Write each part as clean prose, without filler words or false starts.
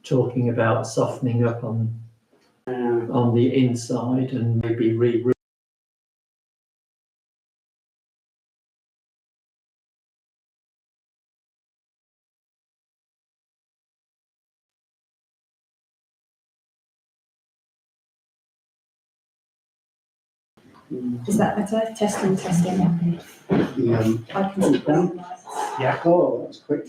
talking about softening up on the inside and maybe Is that better? Testing. I can see green lights. Yeah. Oh, that's quick.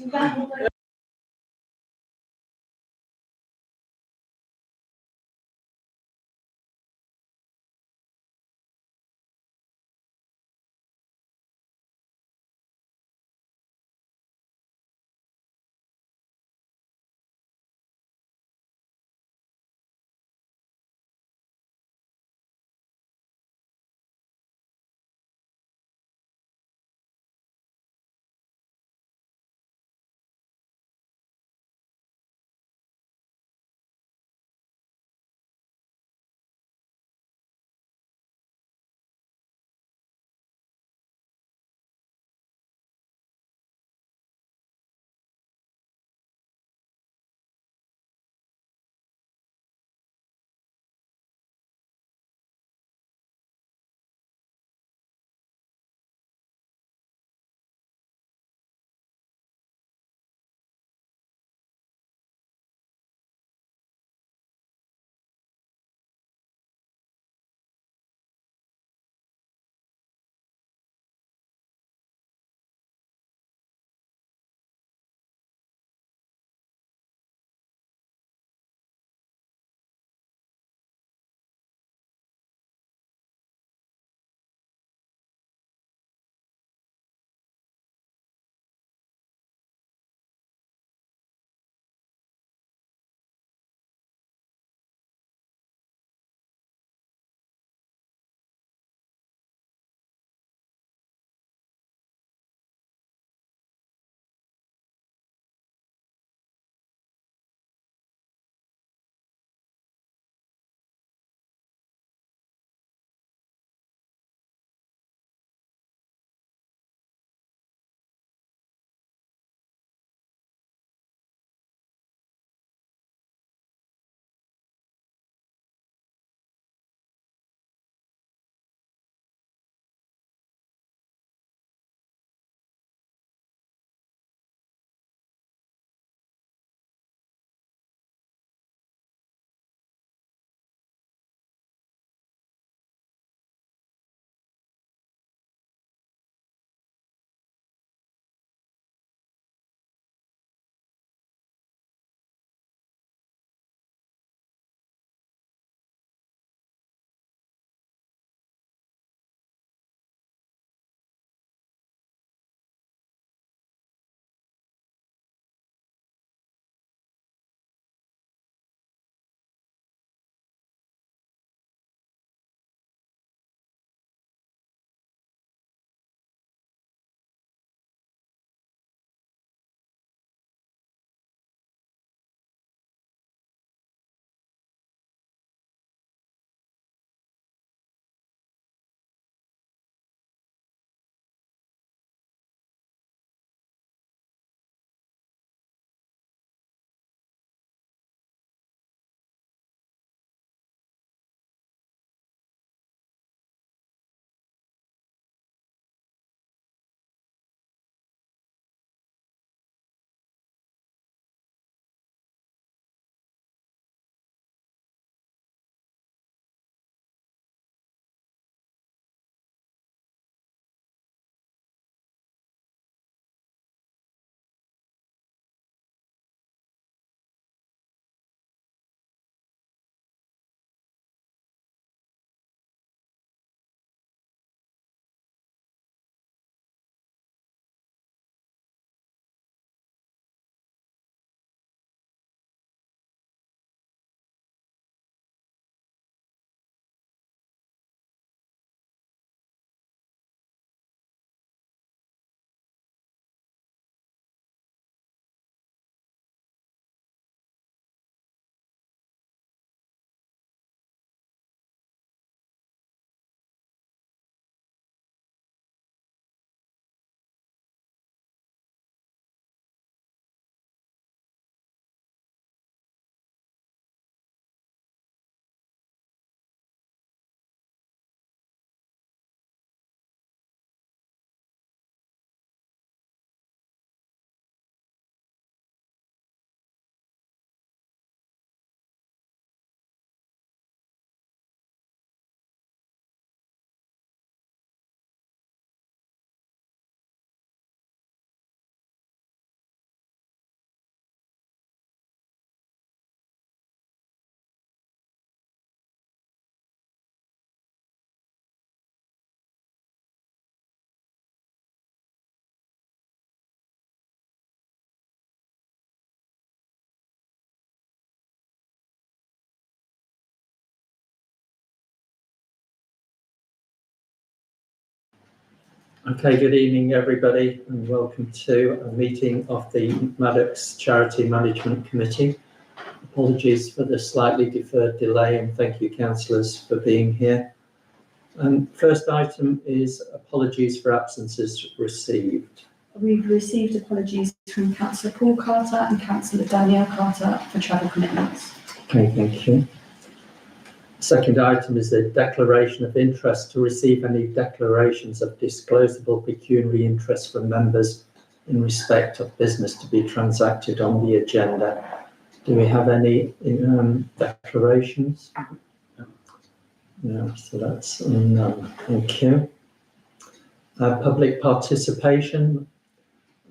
Okay, good evening, everybody, and welcome to a meeting of the Maddox Charity Management Committee. Apologies for the slightly deferred delay, and thank you, councillors, for being here. First item is apologies for absences received. We've received apologies from Councillor Paul Carter and Councillor Danielle Carter for travel commitments. Okay, thank you. Second item is the declaration of interest to receive any declarations of disclosable pecuniary interest from members in respect of business to be transacted on the agenda. Do we have any declarations? No, so that's none. Thank you. Public participation.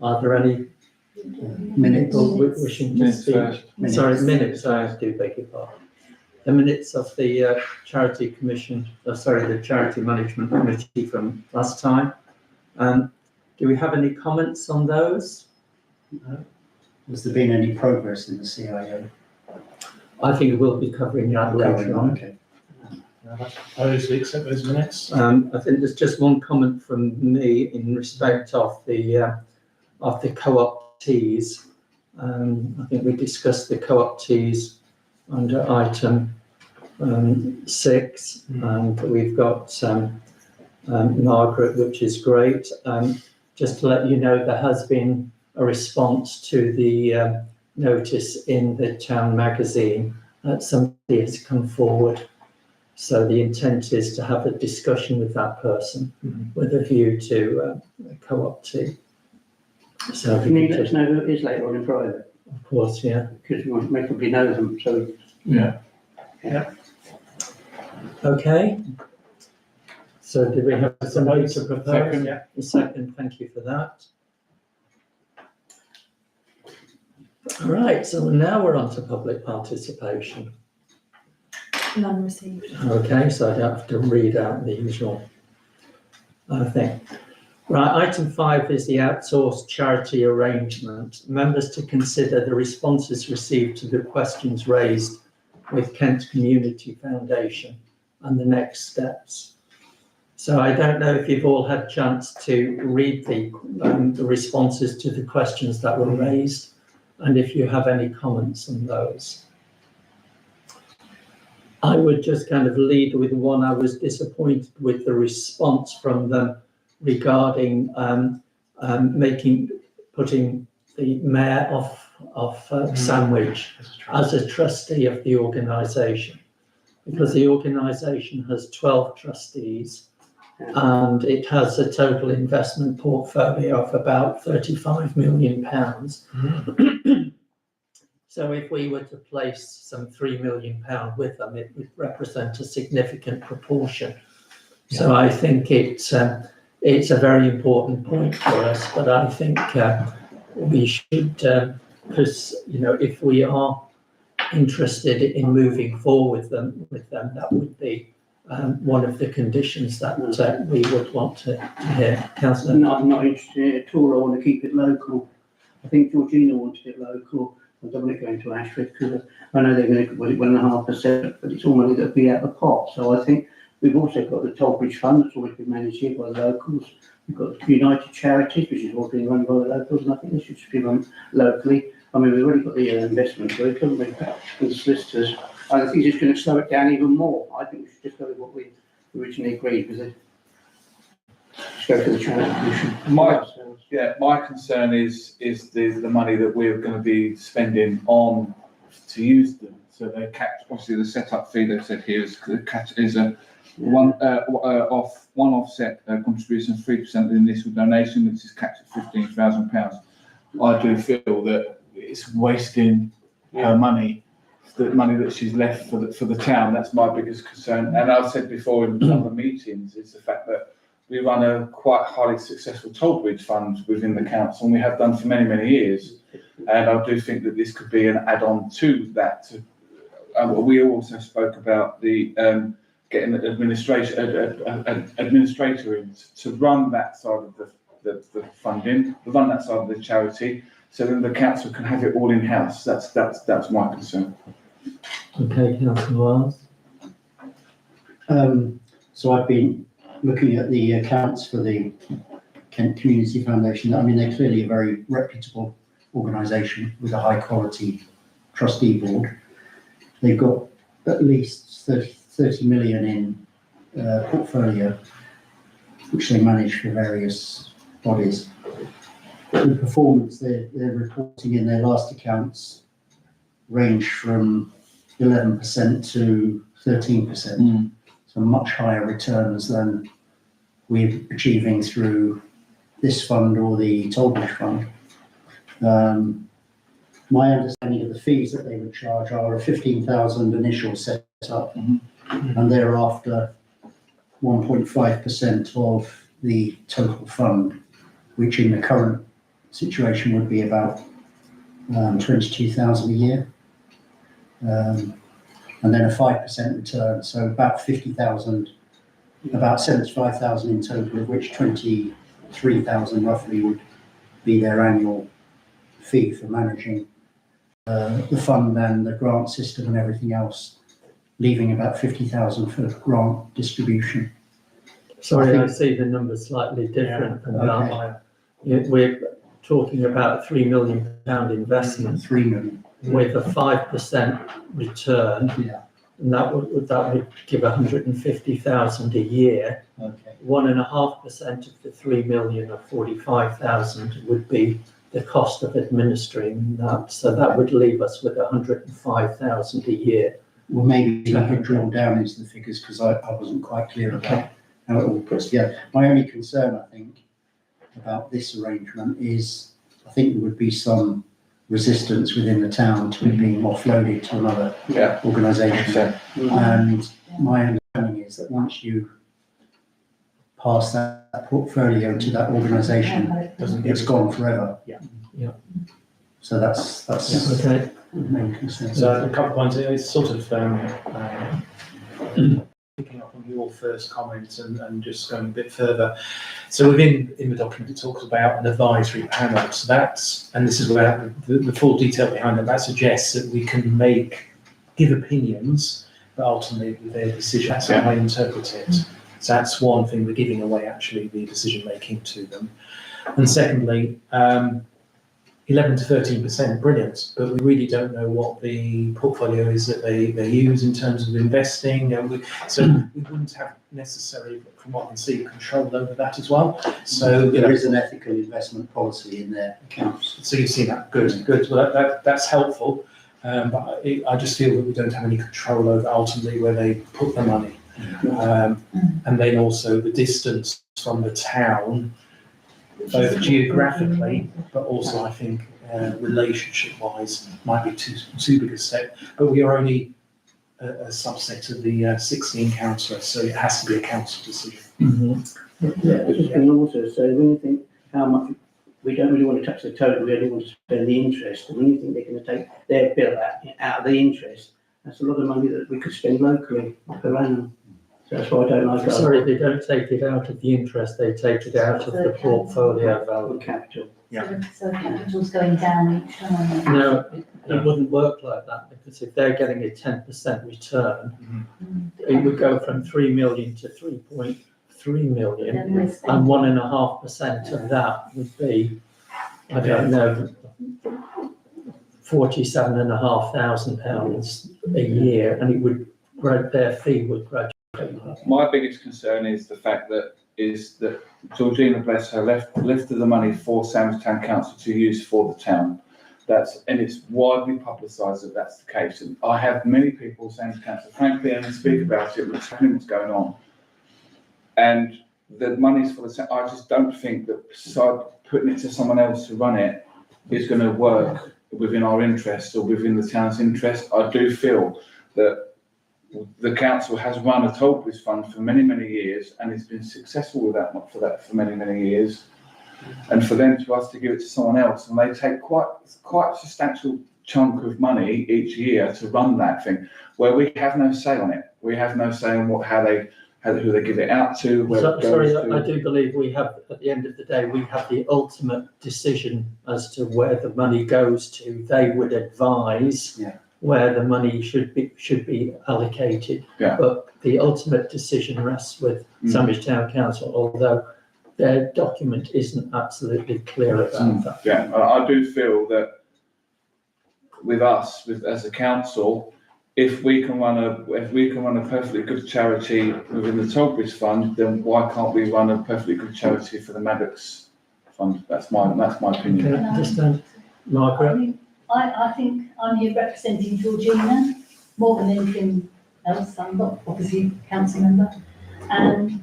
Are there any Minutes. people wishing to speak? Minutes. Sorry, minutes. I do beg your pardon. The minutes of the Charity Commission, the Charity Management Committee from last time. Do we have any comments on those? No. Has there been any progress in the CIO? I think we'll be covering that later on. Okay. I propose we accept those minutes. I think there's just one comment from me in respect of the co-op teas. I think we discussed the co-op teas under item 6, and we've got Margaret, which is great. Just to let you know, there has been a response to the notice in the town magazine that somebody has come forward. So the intent is to have a discussion with that person with a view to a co-op tea. So Can you let us know who it is later on in private? of course, yeah. Because we want to make everybody know them, so. Yeah. Okay. So do we have somebody to propose? Second, yeah. A second, thank you for that. All right, so now we're on to public participation. None received. Okay, so I don't have to read out the usual thing. Right, item 5 is the outsourced charity arrangement. Members to consider the responses received to the questions raised with Kent Community Foundation and the next steps. So I don't know if you've all had a chance to read the responses to the questions that were raised, and if you have any comments on those. I would just kind of lead with one. I was disappointed with the response from them regarding putting the mayor of Sandwich as a trustee of the organisation, because the organisation has 12 trustees and it has a total investment portfolio of about £35 million. So if we were to place some £3 million with them, it would represent a significant proportion. So I think it's a very important point for us, but I think we should, because if we are interested in moving forward with them, that would be one of the conditions that we would want to hear. Councillor? No, I'm not interested at all. I want to keep it local. I think Georgina wanted it local. I don't want it going to Ashford because I know they're going to put it 1.5%, but it's all money that'll be out of the pot. So I think we've also got the Tollbridge Fund that's always been managed here by the locals. We've got United Charities, which is all being run by the locals, and I think this should be run locally. I mean, we've already got the investment group, haven't we, and the solicitors. I think it's just going to slow it down even more. I think we should just go with what we originally agreed, because just go for the charity commission. My concern is the money that we're going to be spending on to use them. So they're capped. Obviously, the setup fee they've said here is a one offset contribution of 3% of the initial donation, which is capped at £15,000. I do feel that it's wasting her money, the money that she's left for the town. That's my biggest concern. And I've said before in other meetings, is the fact that we run a quite highly successful Tollbridge fund within the council, and we have done for many, many years. And I do think that this could be an add-on to that. We also spoke about the getting an administrator in to run that side of the funding, run that side of the charity, so then the council can have it all in-house. That's my concern. Okay, Councillor Wiles. So I've been looking at the accounts for the Kent Community Foundation. I mean, they're clearly a very reputable organisation with a high quality trustee board. They've got at least 30 million in portfolio, which they manage for various bodies. The performance they're reporting in their last accounts range from 11% to 13%. So much higher returns than we're achieving through this fund or the Tollbridge fund. My understanding of the fees that they would charge are a 15,000 initial set up, and thereafter 1.5% of the total fund, which in the current situation would be about 22,000 a year, and then a 5% return, so about 50,000, about 75,000 in total, of which 23,000 roughly would be their annual fee for managing the fund and the grant system and everything else, leaving about 50,000 for grant distribution. Sorry, I see the numbers slightly different than that. We're talking about £3 million investment 3 million. with a 5% return, Yeah. and that would give 150,000 a year. Okay. 1.5% of the 3 million or 45,000 would be the cost of administering that, so that would leave us with 105,000 a year. Well, maybe you could drill down into the figures because I wasn't quite clear about how it all puts together. My only concern, I think, about this arrangement is I think there would be some resistance within the town to it being offloaded to another organisation. And my understanding is that once you pass that portfolio to that organisation, it's gone forever. Yeah. So that's Okay. the main concern. So a couple of points. It's sort of picking up on your first comment and just going a bit further. So within the document, it talks about an advisory panel. So that's, and this is where the full detail behind it, that suggests that we can give opinions, but ultimately their decision. That's how I interpret it. So that's one thing, we're giving away actually the decision making to them. And secondly, 11 to 13%, brilliant, but we really don't know what the portfolio is that they use in terms of investing. So we wouldn't have necessarily, from what I can see, control over that as well. So there is an ethical investment policy in their accounts. So you've seen that, good. Well, that's helpful, but I just feel that we don't have any control over ultimately where they put the money. And then also the distance from the town, both geographically, but also I think relationship-wise, might be too big a step. But we are only a subset of the 16 councillors, so it has to be a council decision. Yeah, I just can also say, when you think how much, we don't really want to touch the total, we only want to spend the interest, and when you think they're going to take their bill out of the interest, that's a lot of money that we could spend locally per annum. So that's why I don't like it. Sorry, they don't take it out of the interest, they take it out of the portfolio value. Capital. So capital's going down each time. No, it wouldn't work like that, because if they're getting a 10% return, it would go from 3 million to 3.3 million, Then we're and spending. 1.5% of that would be, I don't know, £47,500 a year, and it would grow, their fee would gradually. My biggest concern is the fact that Georgina, bless her, lifted the money for Sandwich Council to use for the town. And it's widely publicised that that's the case. And I have many people saying to council, frankly, and speak about it, what's going on. And the money's for the town. I just don't think that putting it to someone else to run it is going to work within our interest or within the town's interest. I do feel that the council has run a Tollbridge fund for many, many years, and it's been successful with that for many, many years. And for them to give it to someone else, and they take quite a substantial chunk of money each year to run that thing, where we have no say on it. We have no say on who they give it out to. Where it goes to. I do believe we have, at the end of the day, we have the ultimate decision as to where the money goes to. They would advise where the money should be allocated, but the ultimate decision rests with Sandwich Town Council, although their document isn't absolutely clear about that. Yeah, I do feel that with us, as a council, if we can run a perfectly good charity within the Tollbridge Fund, then why can't we run a perfectly good charity for the Maddox Fund? That's my opinion. Can I understand, Margaret? I think I'm here representing Georgina more than anything else. I'm not obviously a council member, and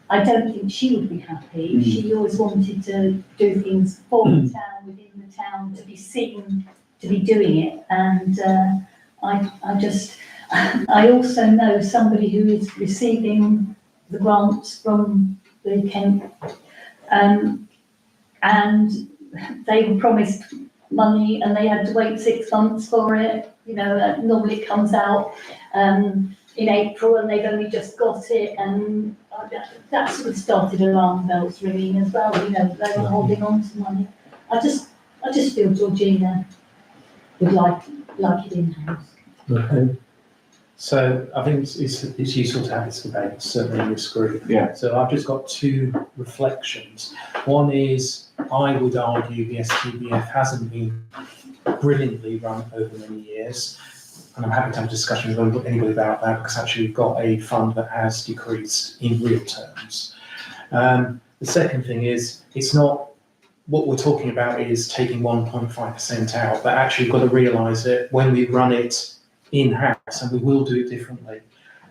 I don't think she would be happy. She always wanted to do things for the town, within the town, to be seen to be doing it, and I also know somebody who is receiving the grants from the Kent, and they were promised money and they had to wait 6 months for it. You know, normally it comes out in April and they've only just got it, and that sort of started alarm bells ringing as well. You know, they were holding on to money. I just feel Georgina would like it in-house. Okay. So I think it's useful to have this debate, certainly in this group. Yeah. So I've just got two reflections. One is, I would argue the STBF hasn't been brilliantly run over many years. And I'm happy to have a discussion with anybody about that, because actually we've got a fund that has decreased in real terms. The second thing is, it's not, what we're talking about is taking 1.5% out, but actually you've got to realise that when we run it in-house, and we will do it differently,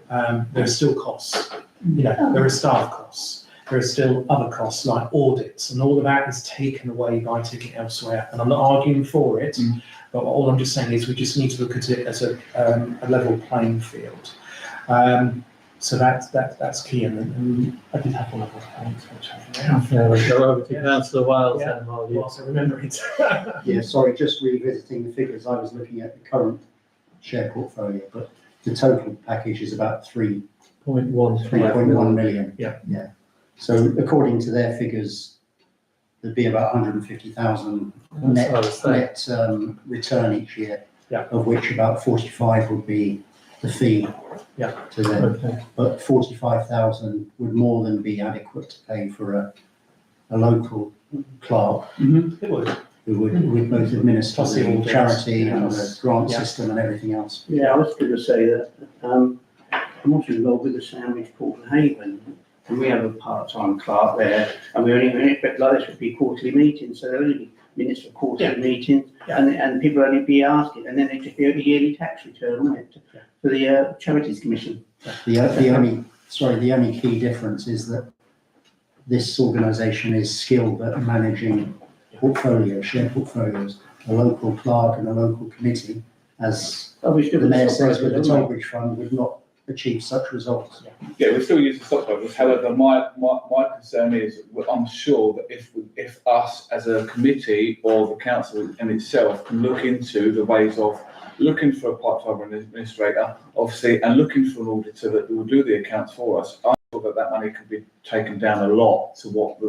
there are still costs. You know, there are staff costs. There are still other costs like audits, and all of that is taken away by taking it elsewhere. And I'm not arguing for it, but all I'm just saying is we just need to look at it as a level playing field. So that's key. And I did have one other point, which I think Yeah, we'll go over to Councillor Wiles Yeah. then, while you. whilst I remember it. Yeah, sorry, just revisiting the figures, I was looking at the current share portfolio, but the total package is about 3.1 million. Yeah. Yeah. So according to their figures, there'd be about 150,000 net return each year, Yeah. of which about 45 would be the fee to them. Okay. But 45,000 would more than be adequate to pay for a local clerk It would. who would both administer Plus the the audits. charity and the Yes. grant Yeah. system and everything else. Yeah, I was going to say that I'm also involved with the Sandwich Port and Haven, and we have a part-time clerk there, and we only expect like this would be quarterly meetings, so there only be minutes for quarterly meetings, and people only be asking, and then it'd just be a yearly tax return, wouldn't it, for the Charities Commission. The only key difference is that this organisation is skilled at managing share portfolios. A local clerk and a local committee, as Obviously, the mayor says with the Tollbridge Fund, would not achieve such results. Yeah, we're still using stockbrokers. However, my concern is, I'm sure that if us as a committee or the council in itself can look into the ways of looking for a part-time administrator, obviously, and looking for an auditor that will do the accounts for us, I thought that money could be taken down a lot to what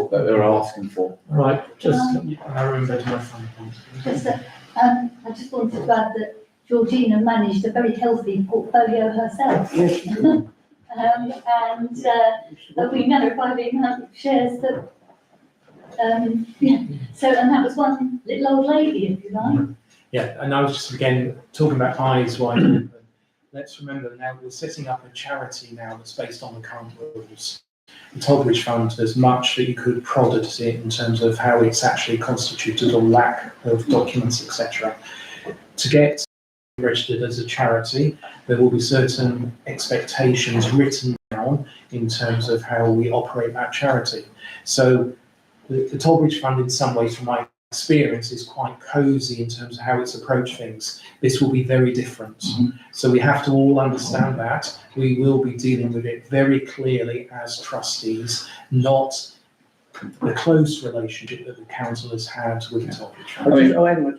they're asking for. Right, just, I remember my final point. I just wanted to add that Georgina managed a very healthy portfolio herself. Yes, And we know by the amount of shares that, and that was one little old lady, if you like. Yeah, and I was just again talking about eyes wide open. Let's remember now we're setting up a charity now that's based on the current rules. The Tollbridge Fund, there's much that you could prod at it in terms of how it's actually constituted or lack of documents, etc. To get registered as a charity, there will be certain expectations written down in terms of how we operate that charity. So the Tollbridge Fund, in some ways, from my experience, is quite cosy in terms of how it's approached things. This will be very different. So we have to all understand that. We will be dealing with it very clearly as trustees, not the close relationship that the council has had with the Tollbridge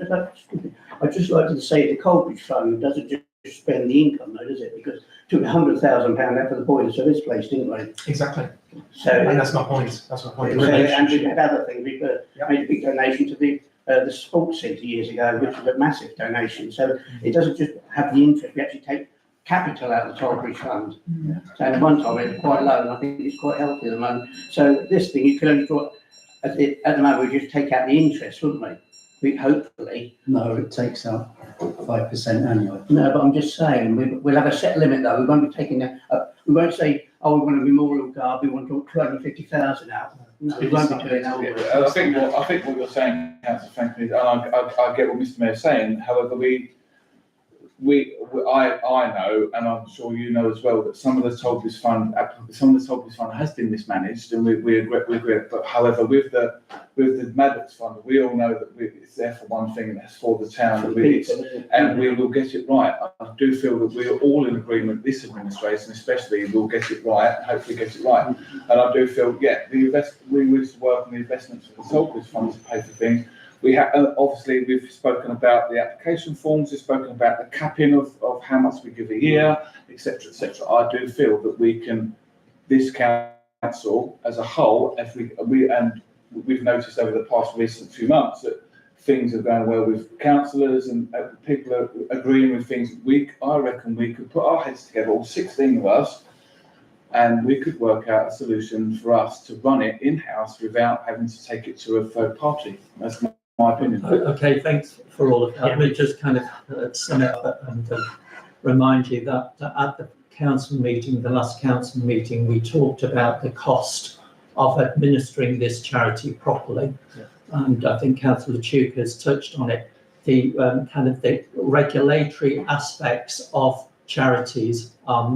Fund. I'd just like to say the Coldbridge Fund doesn't just spend the income though, does it? Because it took £100,000 out for the boilers for this place, didn't they? Exactly. So, And that's my point. That's my point. The and we relationship. had other things. We made a big donation to the sports centre years ago, which was a massive donation. So it doesn't just have the interest. We actually take capital out of the Tollbridge Fund. So at one time it was quite low, and I think it's quite healthy at the moment. So this thing, you could only draw, at the moment, we just take out the interest, wouldn't we? Hopefully. No, it takes out 5% annually. No, but I'm just saying, we'll have a set limit though. We won't be taking we won't say, oh, we want a memorial guard, we want to draw 250,000 out. No, we won't be doing that. I think what you're saying, Councillor Franklin, and I get what Mr Mayor's saying. However, I know, and I'm sure you know as well, that some of the Tollbridge Fund has been mismanaged, and we agree. But however, with the Maddox Fund, we all know that it's there for one thing, and that's for the town, and we will get it right. I do feel that we are all in agreement. This administration, especially, will get it right, and hopefully get it right. And I do feel, we wish to work on the investments for the Tollbridge Fund to pay for things. We have, obviously, we've spoken about the application forms, we've spoken about the capping of how much we give a year, etc., etc. I do feel that this council as a whole, we've noticed over the past recent few months that things are going well with councillors and people are agreeing with things. I reckon we could put our heads together, all 16 of us, and we could work out a solution for us to run it in-house without having to take it to a third party. That's my opinion. Okay, thanks for all of that. Let me just kind of sum it up and remind you that at the council meeting, the last council meeting, we talked about the cost of administering this charity properly. Yeah. And I think Councillor Tuke has touched on it. The kind of the regulatory aspects of charities are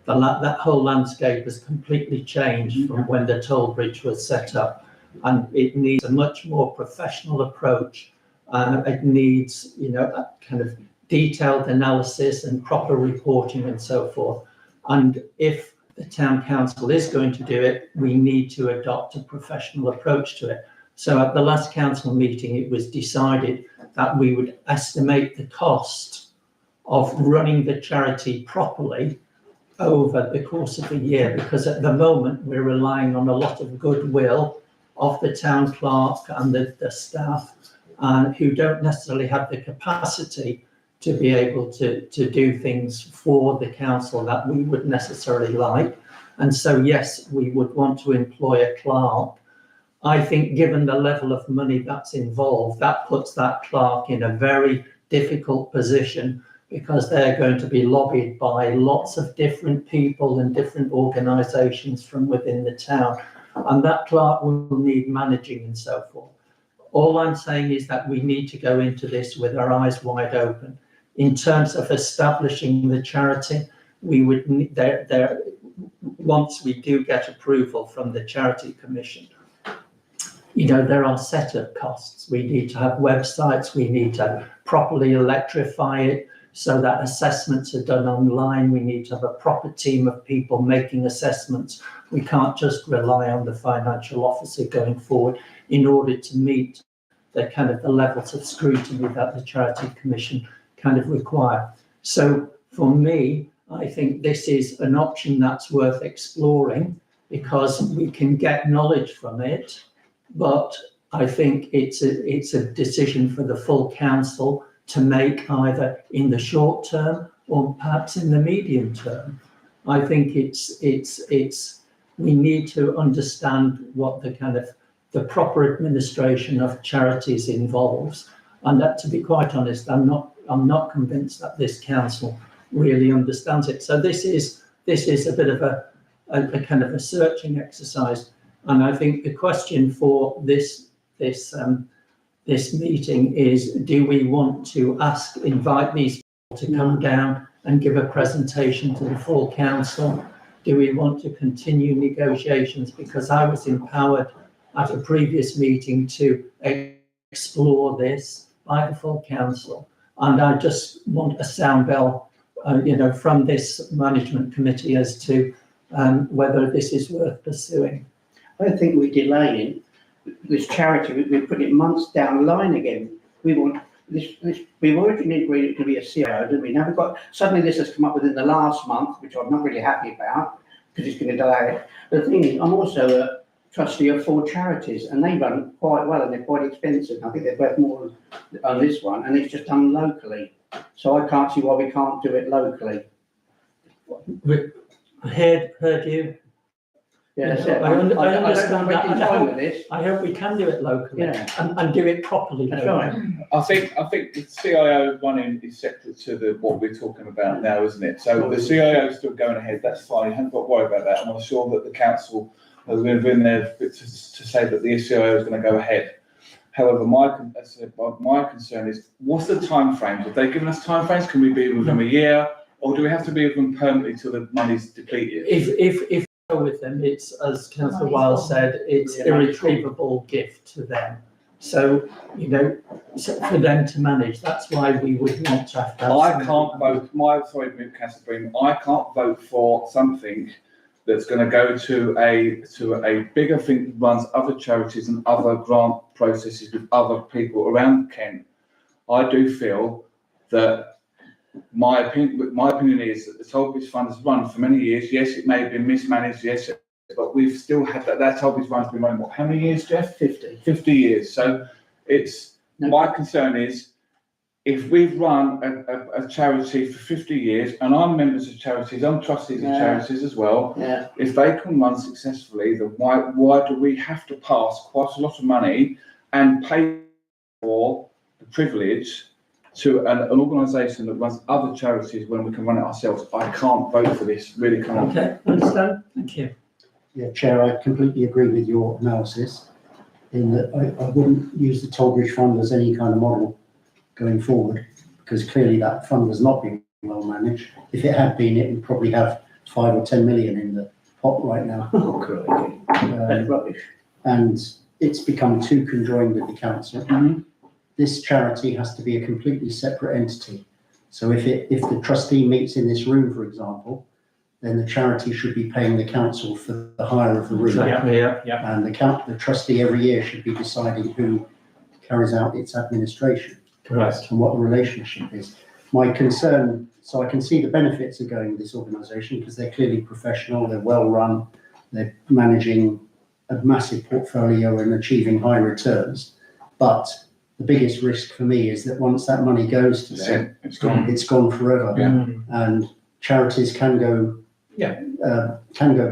that whole landscape has completely changed from when the toll bridge was set up. And it needs a much more professional approach. It needs, a kind of detailed analysis and proper reporting and so forth. And if the town council is going to do it, we need to adopt a professional approach to it. So at the last council meeting, it was decided that we would estimate the cost of running the charity properly over the course of a year, because at the moment we're relying on a lot of goodwill of the town clerk and the staff, who don't necessarily have the capacity to be able to do things for the council that we would necessarily like. And so, yes, we would want to employ a clerk. I think given the level of money that's involved, that puts that clerk in a very difficult position, because they're going to be lobbied by lots of different people and different organisations from within the town. And that clerk will need managing and so forth. All I'm saying is that we need to go into this with our eyes wide open. In terms of establishing the charity, we would need once we do get approval from the Charity Commission, there are setup costs. We need to have websites, we need to properly electrify it so that assessments are done online. We need to have a proper team of people making assessments. We can't just rely on the financial officer going forward in order to meet the kind of the levels of scrutiny that the Charity Commission kind of require. So for me, I think this is an option that's worth exploring, because we can get knowledge from it, but I think it's a decision for the full council to make, either in the short term or perhaps in the medium term. I think we need to understand what the kind of the proper administration of charities involves, and that, to be quite honest, I'm not convinced that this council really understands it. So this is a bit of a kind of a searching exercise, and I think the question for this meeting is, do we want to invite these people to come down and give a presentation to the full council? Do we want to continue negotiations? Because I was empowered at a previous meeting to explore this by the full council, and I just want a sound bell, from this management committee as to whether this is worth pursuing. I think we're delaying this charity. We're putting it months down the line again. We want this. We've originally agreed it to be a CIO, didn't we? Now suddenly this has come up within the last month, which I'm not really happy about, because it's going to delay it. The thing is, I'm also a trustee of 4 charities, and they run quite well, and they're quite expensive. I think they're worth more on this one, and it's just done locally. So I can't see why we can't do it locally. I heard you. Yeah, that's Yeah, it. I I don't understand know that. making time with this. I hope we can do it locally Yeah. and do it properly. That's locally. right. I think the CIO running is separate to what we're talking about now, isn't it? So the CIO is still going ahead, that's fine, you haven't got to worry about that, and I'm sure that the council has been there to say that the CIO is going to go ahead. However, my concern is, what's the timeframes? Have they given us timeframes? Can we be with them a year, or do we have to be with them permanently till the money's depleted? If we go with them, it's, as Councillor Wiles said, it's irretrievable gift to them. So, you know, for them to manage, that's why we would want to have. I can't vote, Councillor Bream, I can't vote for something that's going to go to a bigger thing that runs other charities and other grant processes with other people around Kent. I do feel that my opinion is that the Tollbridge Fund has run for many years. Yes, it may have been mismanaged, yes, but we've still had that Tollbridge Fund's been running, what, how many years, Jeff? 50 years. So my concern is, if we've run a charity for 50 years, and I'm members of charities, I'm trustees of charities as well, if they can run successfully, then why do we have to pass quite a lot of money and pay for the privilege to an organisation that runs other charities when we can run it ourselves? I can't vote for this, really can't. Okay, understand, thank you. Yeah, Chair, I completely agree with your analysis in that I wouldn't use the Tollbridge Fund as any kind of model going forward, because clearly that fund has not been well managed. If it had been, it would probably have 5 or 10 million in the pot right now. That's rubbish. And it's become too conjoined with the council. Mhm. This charity has to be a completely separate entity. So if the trustee meets in this room, for example, then the charity should be paying the council for the hire of the room. Exactly, yeah. And the trustee every year should be deciding who carries out its administration. Correct. And what the relationship is. My concern, so I can see the benefits of going with this organisation because they're clearly professional, they're well run, they're managing a massive portfolio and achieving high returns. But the biggest risk for me is that once that money goes to them, It's gone. it's gone forever. Yeah. And charities can go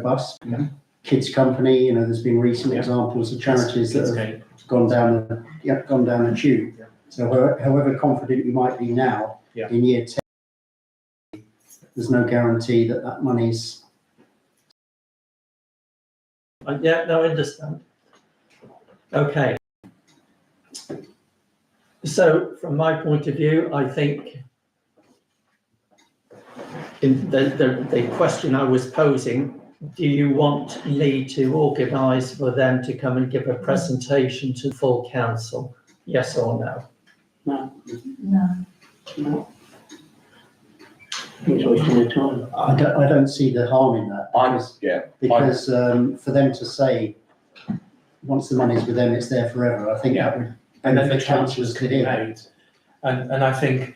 bust. Yeah. Kids Company, there's been recent examples of charities that have gone down the tube. Yeah. So however confident you might be now, in year 10, there's no guarantee that money's. Yeah, no, I understand. Okay. So from my point of view, I think in the question I was posing, do you want Lee to organise for them to come and give a presentation to the full council? Yes or no? No. It's wasting their time. I don't see the harm in that because for them to say once the money's with them, it's there forever. I think that would and then the benefit councillors chances could be made. And I think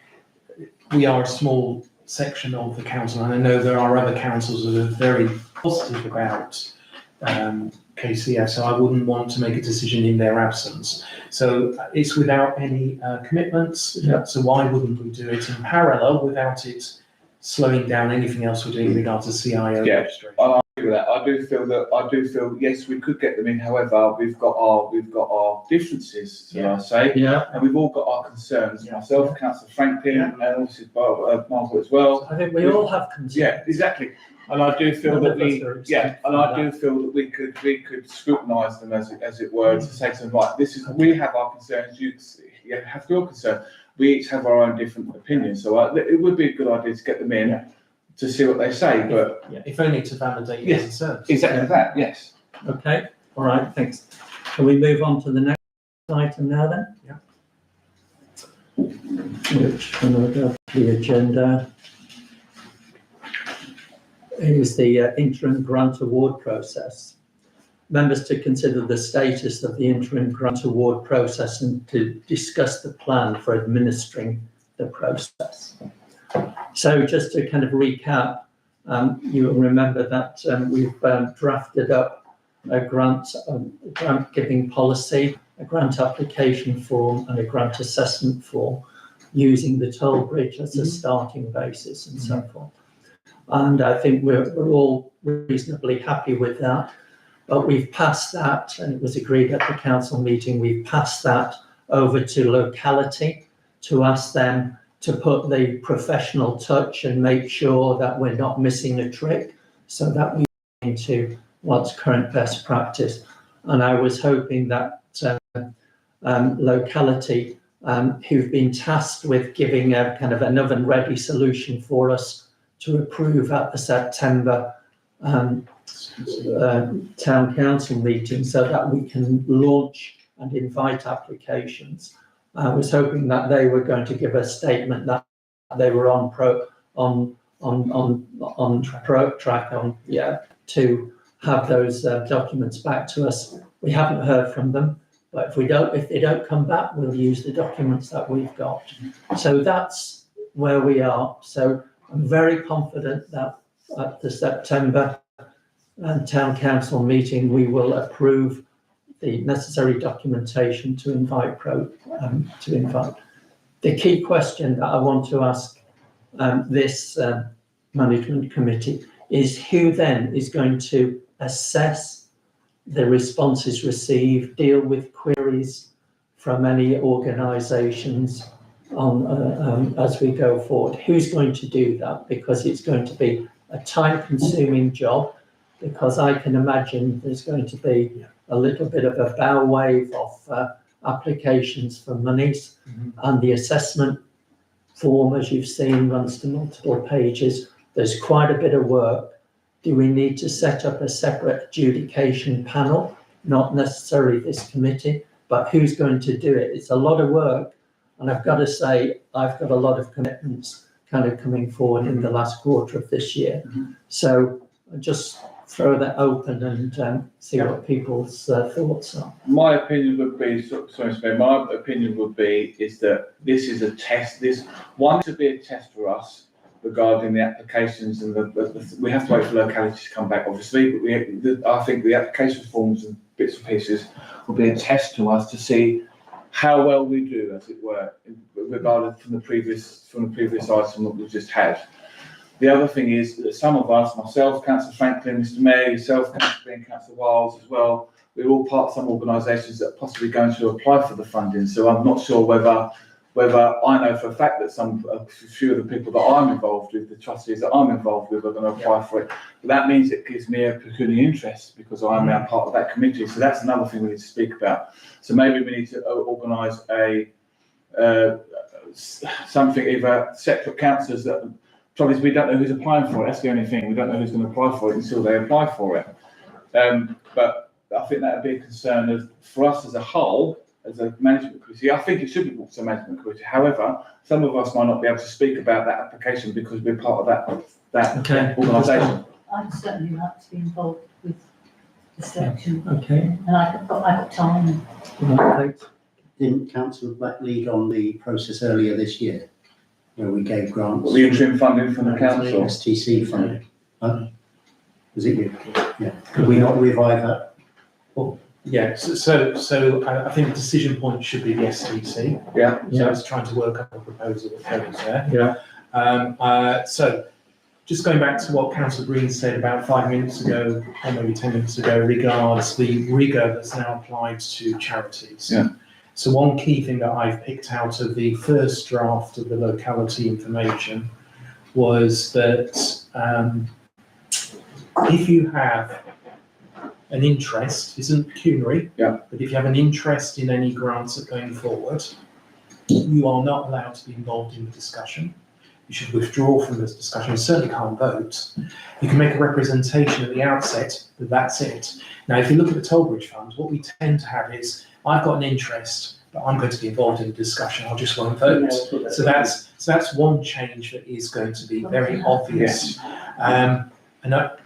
we are a small section of the council, and I know there are other councils that are very positive about KCS, so I wouldn't want to make a decision in their absence. So it's without any commitments, so why wouldn't we do it in parallel without it slowing down anything else we're doing in regards to CIO registration? I agree with that. I do feel yes, we could get them in. However, we've got our differences, shall I say? Yeah. And we've all got our concerns. Myself, Councillor Franklin, and obviously Margaret as well. I think we all have concerns. Yeah, exactly. And I do feel that we could scrutinise them as it were, to say to them, right, we have our concerns, you have your concern. We each have our own different opinions, so it would be a good idea to get them in to see what they say. But if only to validate your concerns. Exactly that. Yes. Okay. All right. Thanks. Can we move on to the next item now then? Yeah. Which one will go to the agenda? Is the interim grant award process. Members to consider the status of the interim grant award process and to discuss the plan for administering the process. So just to kind of recap, you will remember that we've drafted up a grant giving policy, a grant application form and a grant assessment form using the toll bridge as a starting basis and so forth. and I think we're all reasonably happy with that. But we've passed that, and it was agreed at the council meeting, we've passed that over to locality to ask them to put the professional touch and make sure that we're not missing a trick, so that we get into what's current best practice. And I was hoping that locality, who've been tasked with giving a kind of an oven-ready solution for us to approve at the September town council meeting, so that we can launch and invite applications. I was hoping that they were going to give a statement that they were on track to have those documents back to us. We haven't heard from them, but if they don't come back, we'll use the documents that we've got. So that's where we are. So I'm very confident that at the September town council meeting, we will approve the necessary documentation to invite. The key question that I want to ask this management committee is who then is going to assess the responses received, deal with queries from any organisations on as we go forward. Who's going to do that? Because it's going to be a time-consuming job, because I can imagine there's going to be a little bit of a bow wave of applications for monies, and the assessment form, as you've seen, runs to multiple pages. There's quite a bit of work. Do we need to set up a separate adjudication panel? Not necessarily this committee, but who's going to do it? It's a lot of work, and I've got to say, I've got a lot of commitments kind of coming forward in the last quarter of this year. So I'll just throw that open and see what people's thoughts are. My opinion would be, my opinion would be is that this is a test. This one should be a test for us regarding the applications, and we have to wait for locality to come back, obviously. But I think the application forms and bits and pieces will be a test to us to see how well we do, as it were, regardless from the previous item that we just had. The other thing is that some of us, myself, Councillor Franklin, Mr Mayor, yourself, Councillor and Councillor Wiles as well, we're all part of some organisations that are possibly going to apply for the funding. So I'm not sure whether I know for a fact that a few of the people that I'm involved with, the trustees that I'm involved with, are going to apply for it. But that means it gives me a pecuniary interest because I'm now part of that committee. So that's another thing we need to speak about. So maybe we need to organise something, either separate councillors that. Trouble is, we don't know who's applying for it. That's the only thing. We don't know who's going to apply for it until they apply for it. But I think that would be a concern for us as a whole, as a management committee. I think it should be brought to a management committee. However, some of us might not be able to speak about that application because we're part of that organisation. I'd certainly like to be involved with the selection. Okay. And I've got time. Right. Didn't Councillor Black lead on the process earlier this year, where we gave grants? The interim funding from the council. STC funding. Huh? Was it you? Yeah. Could we not revive that? Yeah, so I think the decision point should be the STC. Yeah. So I was trying to work up a proposal that goes there. Yeah. So just going back to what Councillor Green said about 5 minutes ago, or maybe 10 minutes ago, regards the rigour that's now applied to charities. Yeah. So one key thing that I've picked out of the first draft of the locality information was that if you have an interest, isn't pecuniary, but if you have an interest in any grants that are going forward, you are not allowed to be involved in the discussion. You should withdraw from this discussion. You certainly can't vote. You can make a representation at the outset, but that's it. Now, if you look at the Tollbridge Fund, what we tend to have is, I've got an interest, but I'm going to be involved in the discussion. I just won't vote. So that's one change that is going to be very obvious. And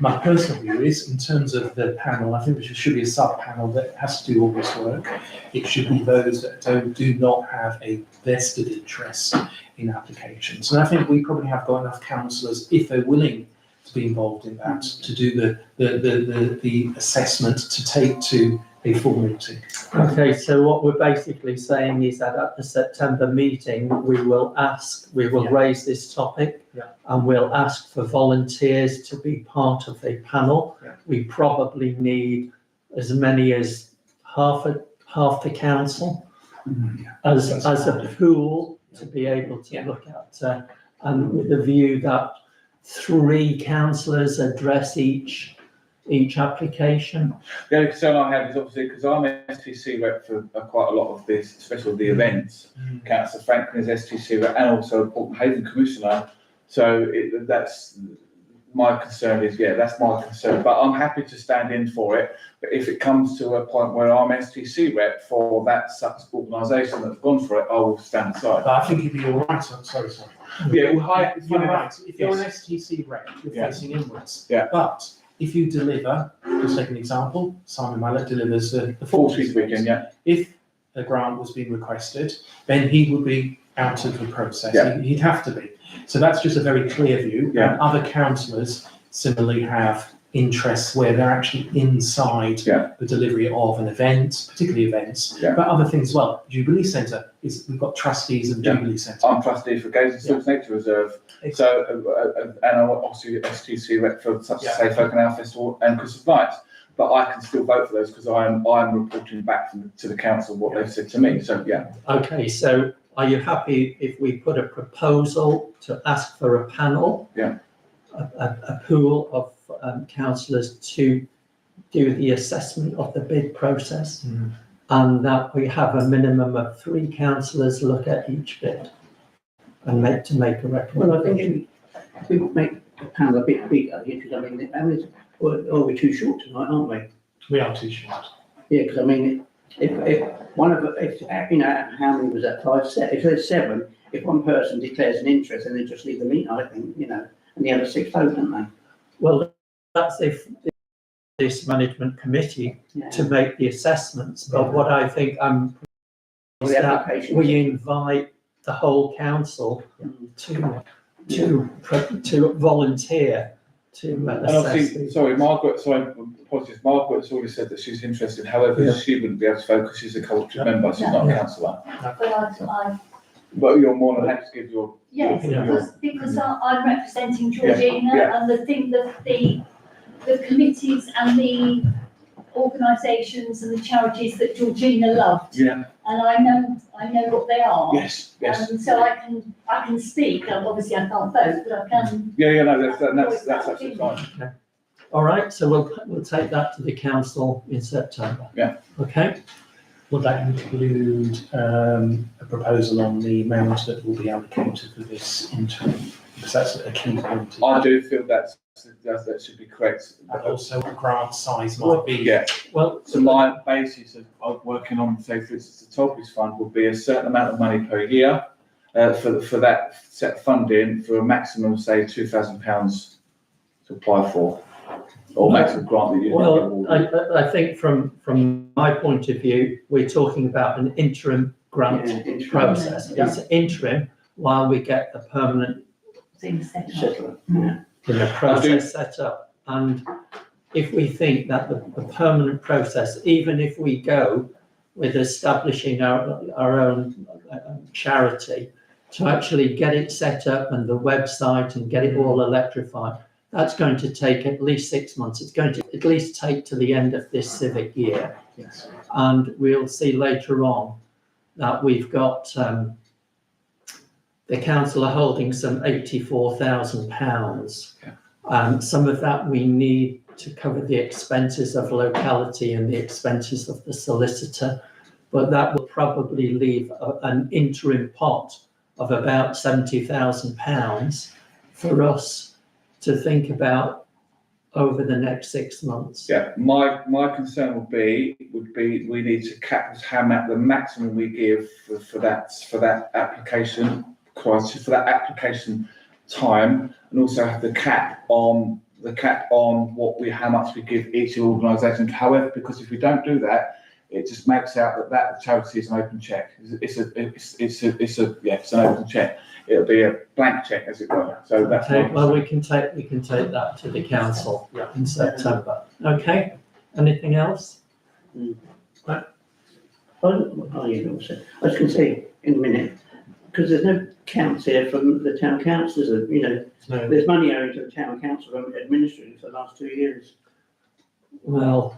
my personal view is, in terms of the panel, I think there should be a sub-panel that has to do all this work. It should be those that do not have a vested interest in applications. And I think we probably have got enough councillors, if they're willing to be involved in that, to do the assessment, to take to a full meeting. Okay, so what we're basically saying is that at the September meeting, we will Yeah. raise this topic. Yeah. And we'll ask for volunteers to be part of a panel. Yeah. We probably need as many as half the council as a pool to be able to Yeah. look at, and with the view that 3 councillors address each application. The only concern I have is obviously because I'm STC rep for quite a lot of this, especially the events. Councillor Franklin is STC rep and also Port Haven Commissioner. So that's my concern is, that's my concern. But I'm happy to stand in for it. But if it comes to a point where I'm STC rep for that such organisation that's gone for it, I will stand aside. But I think you'd be all right. I'm sorry. Yeah, well, You're right. If you're an Yes. STC rep, you're Yeah. facing inwards. Yeah. But if you deliver, let's take an example, Simon Mallet delivers the 40th weekend, yeah. If a grant was being requested, then he would be out of the process. Yeah. He'd have to be. So that's just a very clear view. Yeah. And other councillors similarly have interests where they're actually inside Yeah. the delivery of an event, particularly events, Yeah. but other things as well. Jubilee Centre we've got trustees of Yeah. Jubilee Centre. I'm trustee for Gays and Silks Nature Reserve. So, and I'm obviously STC rep for such as Safe Folk and Our Festival and Christmas Lights. But I can still vote for those because I'm reporting back to the council what they've said to me. So, yeah. Okay, so are you happy if we put a proposal to ask for a panel? Yeah. A pool of councillors to do the assessment of the bid process, and that we have a minimum of 3 councillors look at each bid and make a recommendation. Well, I think if we make the panel a bit bigger, because I mean, we're too short tonight, aren't we? We are too short. Yeah, because I mean, if one of, if, you know, how many was that, 5, 7? If there's 7, if one person declares an interest, then they just leave the meeting, I think, you know, and the other 6 vote, don't they? Well, that's if this management committee Yeah. to make the assessments, but what I think is The that application. we invite the whole council to volunteer to And assess obviously, these. apologies, Margaret's already said that she's interested, however, Yeah. she wouldn't be able to vote because she's a culture member, she's not a Yeah. councillor. But But you're more than happy to give your. yes, Yeah. because I'm representing Georgina Yeah. and the thing that the committees and the organisations and the charities that Georgina loved. Yeah, And I know what they are. yes, yes. So I can speak, and obviously I can't vote, but I can. Yeah, no, that's absolutely fine. All right, so we'll take that to the council in September. Yeah. Okay, Would that include a proposal on the amount that will be allocated for this interim? Because that's a key point. I do feel that should be correct. And also what grant size might be. Yeah, well, so my basis of working on, say, for instance, the Topies Fund would be a certain amount of money per year for that set funding for a maximum, say, £2,000 to apply for. Or maximum grant that you. well, I think from my point of view, we're talking about an interim grant Yeah, interim. process. Yeah. It's interim while we get the permanent Things set up. Settle it. Yeah. process set up. And if we think that the permanent process, even if we go with establishing our own charity, to actually get it set up and the website and get it all electrified, that's going to take at least 6 months. It's going to at least take to the end of this civic year. Yes. And we'll see later on that we've got, the council are holding some £84,000. Some of that we need to cover the expenses of locality and the expenses of the solicitor, but that will probably leave an interim pot of about £70,000 for us to think about over the next 6 months. Yeah, my concern would be we need to cap the maximum we give for that application price, for that application time, and also have the cap on how much we give each organisation. However, because if we don't do that, it just makes out that charity is an open check. It's an open check. It'll be a blank check, as it were. So that's Okay, my well, we can take that to the council in September. Okay, anything else? Oh, yeah, also, I was going to say in a minute, because there's no counts here from the town councillors, you know, No, there's money owing to the town council from administrating for the last 2 years. Well,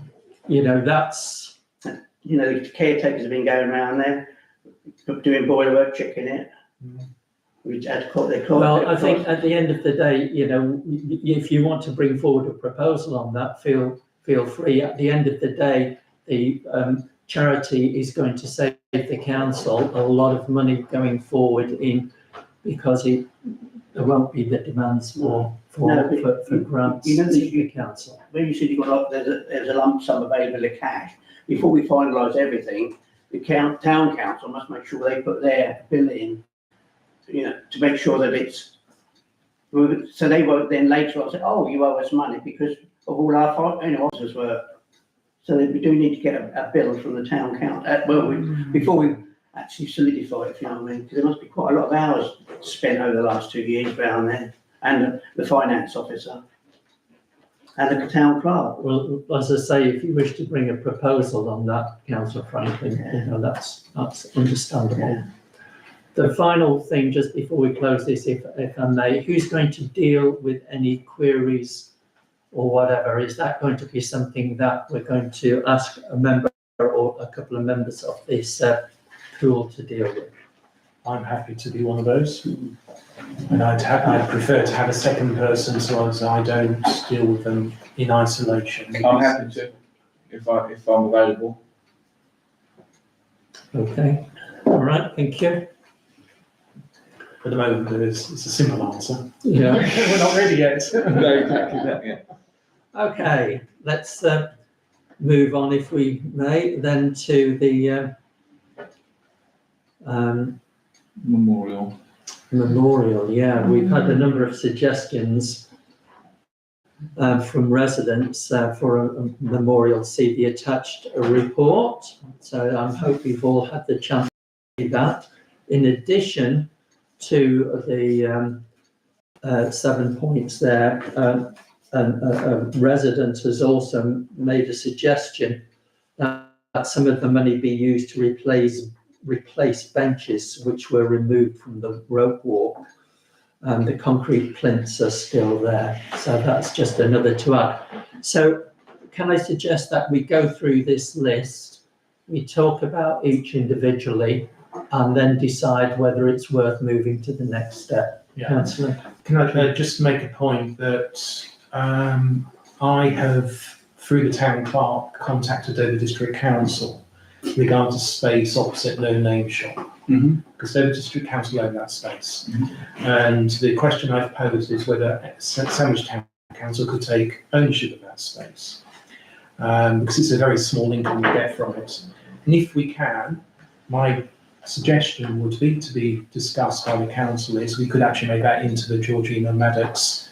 you know, that's, You know, the caretakers have been going around there, doing boiler work, checking it. We had they call well, I think at the end of the day, you know, if you want to bring forward a proposal on that, feel free. At the end of the day, the charity is going to save the council a lot of money going forward because there won't be the demands for grants you know, to the council. when you said you got there's a lump sum available of cash, before we finalise everything, the town council must make sure they put their bill in, you know, to make sure that it's, so they won't then later on say, oh, you owe us money because of all our officers' work. So we do need to get a bill from the town council, before we actually solidify it, if you know what I mean, because there must be quite a lot of hours spent over the last 2 years around there, and the finance officer, and the town clerk. Well, as I say, if you wish to bring a proposal on that, Councillor Franklin, you know, that's understandable. Yeah. The final thing, just before we close this, if I may, who's going to deal with any queries or whatever? Is that going to be something that we're going to ask a member or a couple of members of this pool to deal with? I'm happy to be one of those. And I'd prefer to have a second person so as I don't deal with them in isolation. I'm happy to, if I'm available. Okay, all right, thank you. At the moment, it's a simple answer. Yeah. We're not ready yet. No, exactly that, yeah. Okay, let's move on, if we may, then to the Memorial. memorial. Yeah, we've had a number of suggestions from residents for a memorial. See the attached report. So I hope you've all had the chance to see that. In addition to the 7 points there, a resident has also made a suggestion that some of the money be used to replace benches which were removed from the rope walk. The concrete plinths are still there, so that's just another to add. So can I suggest that we go through this list, we talk about each individually, and then decide whether it's worth moving to the next step? Yeah. Councillor? Can I just make a point that I have, through the town clerk, contacted Dover District Council regarding space opposite No Name Shop, because Dover District Council own that space. And the question I've posed is whether Sandwich Town Council could take ownership of that space, because it's a very small income we get from it. And if we can, my suggestion would be to be discussed by the council is we could actually make that into the Georgina Maddox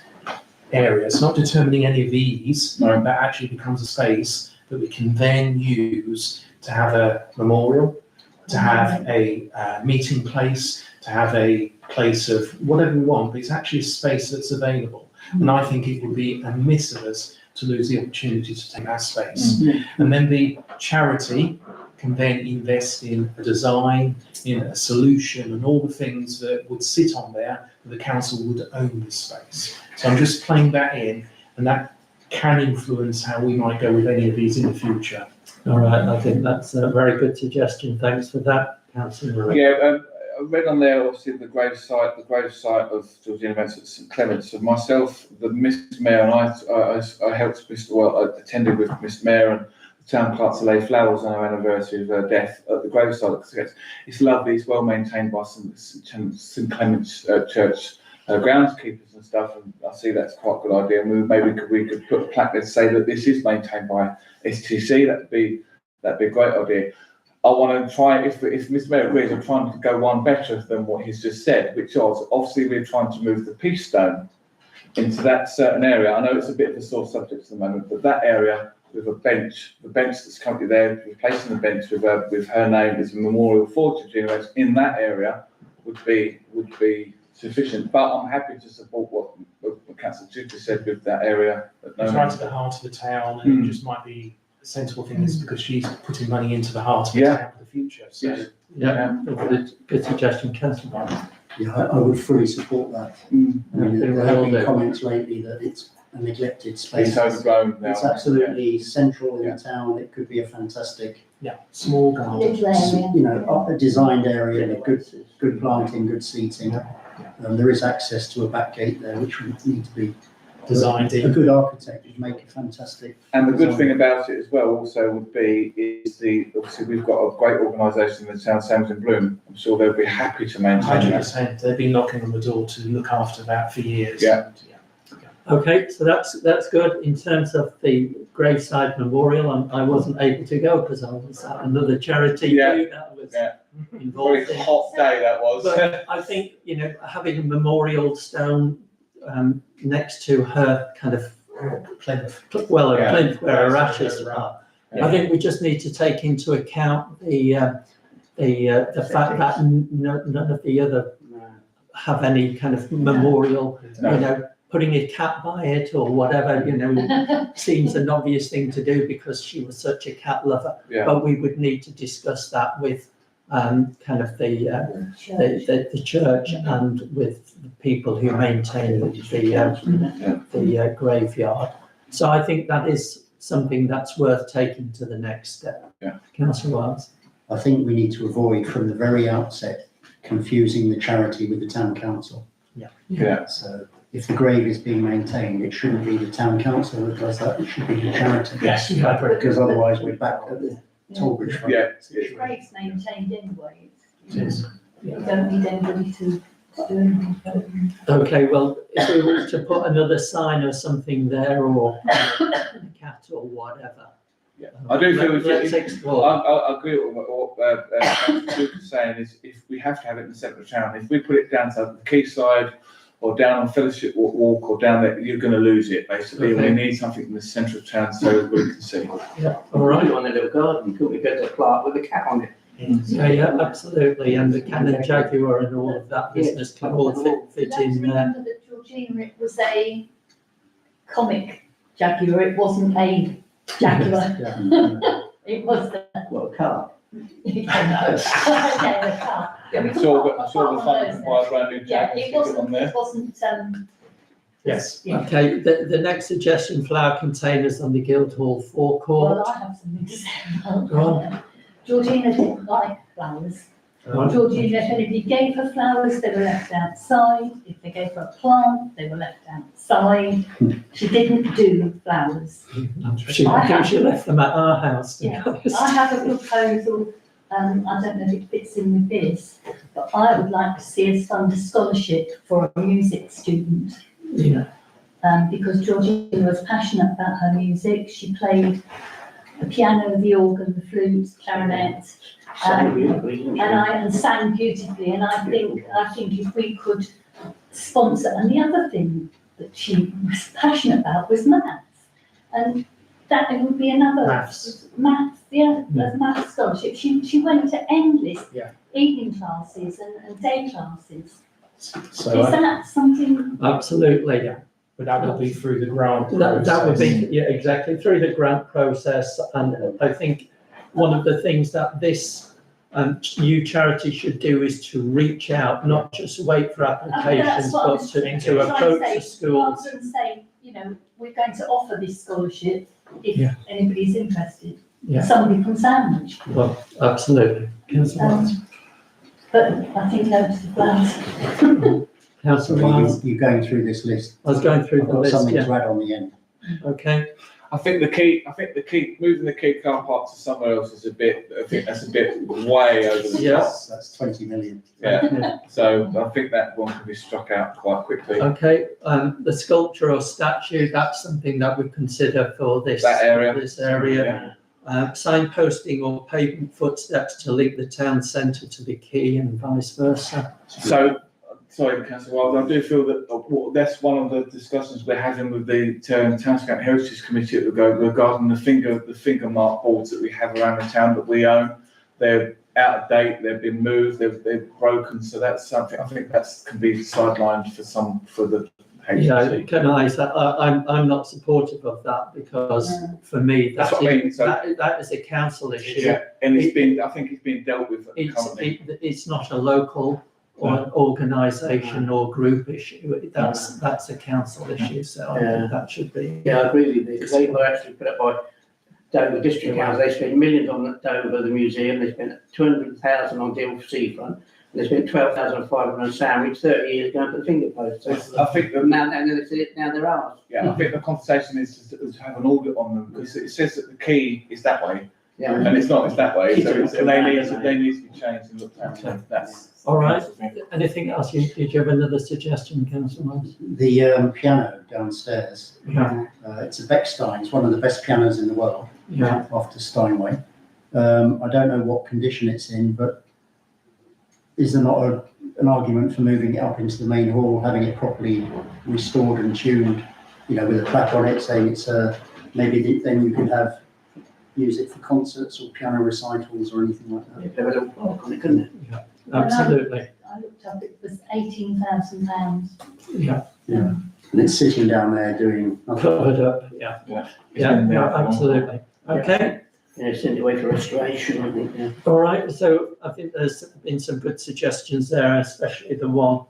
area. It's not determining any of these, that actually becomes a space that we can then use to have a memorial, to have a meeting place, to have a place of whatever we want, but it's actually a space that's available. And I think it would be amiss of us to lose the opportunity to take that space. And then the charity can then invest in a design, in a solution, and all the things that would sit on there, the council would own this space. So I'm just playing that in, and that can influence how we might go with any of these in the future. All right, I think that's a very good suggestion. Thanks for that, Councillor. Yeah, I read on there, obviously, the grave site of Georgina Maddox at St Clement's. So myself, the Mr Mayor, and I helped I attended with Mr Mayor and the town clerk to lay flowers on her anniversary of her death at the grave site. It's lovely, it's well maintained by St Clement's Church groundskeepers and stuff, and I see that's quite a good idea. And we could put a plaque there to say that this is maintained by STC. That'd be a great idea. I want to try, if Mr Mayor agrees, I'm trying to go one better than what he's just said, which was obviously we're trying to move the peace stone into that certain area. I know it's a bit of a sore subject at the moment, but that area with a bench, the bench that's currently there, replacing the bench with her name as a memorial for Georgina in that area would be sufficient. But I'm happy to support what Councillor Duke said with that area. It's right at the heart of the town, and it just might be sensible thing is because she's putting money into the heart of the Yeah. town for the future, so. Yes. Yeah, good suggestion, councillor. Yeah, I would fully support that. Mm. I mean, Yeah, there have will been do. comments lately that it's a neglected space. It's overgrown now. It's absolutely central in Yeah. the town. It could be a fantastic, Yeah, small garden. Little area. you know, a designed area with good planting, good seating. There is access to a back gate there, which would need to be Designed a in. good architect would make a fantastic. And the good thing about it as well also would be is obviously we've got a great organisation in the town, Sam's in Bloom. I'm sure they'll be happy to maintain that. 100%, they've been knocking on the door to look after that for years. Yeah. Okay, so that's good. In terms of the Graveside Memorial, I wasn't able to go because I was at another charity Yeah. that I was Yeah. Very involved in. hot day that was. But I think, having a memorial stone next to her kind of Plinth. a Yeah. plinth where her Yeah. ashes are. Yeah. I think we just need to take into account the fact that none of the other have any kind of memorial, No. putting a cat by it or whatever, seems an obvious thing to do because she was such a cat lover. Yeah. But we would need to discuss that with kind of the church and with the people who maintain the graveyard. So I think that is something that's worth taking to the next step. Yeah. Councillor Wiles. I think we need to avoid from the very outset confusing the charity with the town council. Yeah. So if the grave is being maintained, it shouldn't be the town council that does that, it should be the charity. Yes, I agree. Because otherwise we're back at the Tollbridge front. Yeah. The grave's maintained anyway. It is. You don't need anybody to do anything. Okay, well, if we were to put another sign or something there or a cat or whatever. Yeah. I do feel Let's explore. I agree with what Councillor Duke is saying is if we have to have it in the centre of town, if we put it down to the quayside or down on Fellowship Walk or down there, you're going to lose it basically. Okay. We need something in the centre of town so everybody can see. Yeah, all right. On a little garden, couldn't we get a plaque with a cat on it? Yeah, absolutely. And the Canon Jaguar and all of that business can all fit Let's in there. remember that Georgina, it was a comic Jaguar, it wasn't a Jaguar. It was the, Well, a car. the car. Yeah, we saw put the one fun of those to buy a brand new Yeah, jacket and it stick it on wasn't, there. it wasn't, Yes. yeah. Okay, the next suggestion, flower containers on the Guildhall Well, forecourt. I have something to say about Go on. that. Georgina didn't like flowers. Right. Georgina, if anybody gave her flowers, they were left outside. If they gave her a plant, they were left outside. She didn't do flowers. I think she left them at our house, to be Yeah. honest. I have a proposal, I don't know if it fits in with this, but I would like to see us fund a scholarship for a music student. Yeah, Because Georgina was passionate about her music. She played the piano, the organ, the flute, clarinet, and sang beautifully. And I think if we could sponsor, and the other thing that she was passionate about was maths, and that it would be another Maths. yeah, maths scholarship. She went to endless Yeah. evening classes and day classes. So, Is that something? absolutely. but that would be through the grant That would be, process. yeah, exactly, through the grant process. And I think one of the things that this new charity should do is to reach out, not just wait for applications, That's what I but was to trying to approach say. the schools. Rather than say, we're going to offer this scholarship Yeah. if anybody's interested. Yeah. Somebody from Sandwich. Well, absolutely. Councillor Wiles. But I think no to the flowers. Councillor Wiles. You're going through this list. I was going through I've the got list, something yeah. to add on the end. Okay, I think the key, moving the key car park to somewhere else is that's a bit way over the Yeah. top. That's 20 million. Yeah, so I think that one can be struck out quite quickly. okay. The sculpture or statue, that's something that we consider for this. That area. This area. Signposting or pavement footsteps to link the town centre to the quay and vice versa. So, sorry, Councillor Wild, I do feel that that's one of the discussions we're having with the Townscape Heritage Committee regarding the finger mark boards that we have around the town that we own. They're out of date, they've been moved, they're broken, so that's something, I think that can be sidelined for the can I'm not supportive of that because for me, That's what I mean, so- that is a council issue. Yeah, and I think it's being dealt with currently. It's not a local or an organisation or group issue. That's a council issue, so I think that should be. Yeah, I agree with you, because they were actually put up by Dover District Council, they spent millions on Dover, the museum, they spent 200,000 on Deal Seafront, and they spent 12,500 on Sandwich 30 years ago for the finger post. I think that Now they're ours. Yeah, I think the conversation is to have an audit on them, because it says that the key is that way, Yeah. and it's not, it's that way, so they need to be changed and looked at, so that's. All right. Anything else? Did you have another suggestion, Councillor? The piano downstairs, Yeah, it's a Beckstein, it's one of the best pianos in the world, yeah. after Steinway. I don't know what condition it's in, but is there not an argument for moving it up into the main hall, having it properly restored and tuned, you know, with a plaque on it saying it's maybe then you could use it for concerts or piano recitals or anything like that. If they had a park on it, couldn't it? Absolutely. I looked up, it was £18,000. Yeah, And it's sitting down there doing nothing. covered up. Yeah, yeah, absolutely. Okay. Yeah, send it away for restoration, I think, yeah. All right, so I think there's been some good suggestions there, especially the one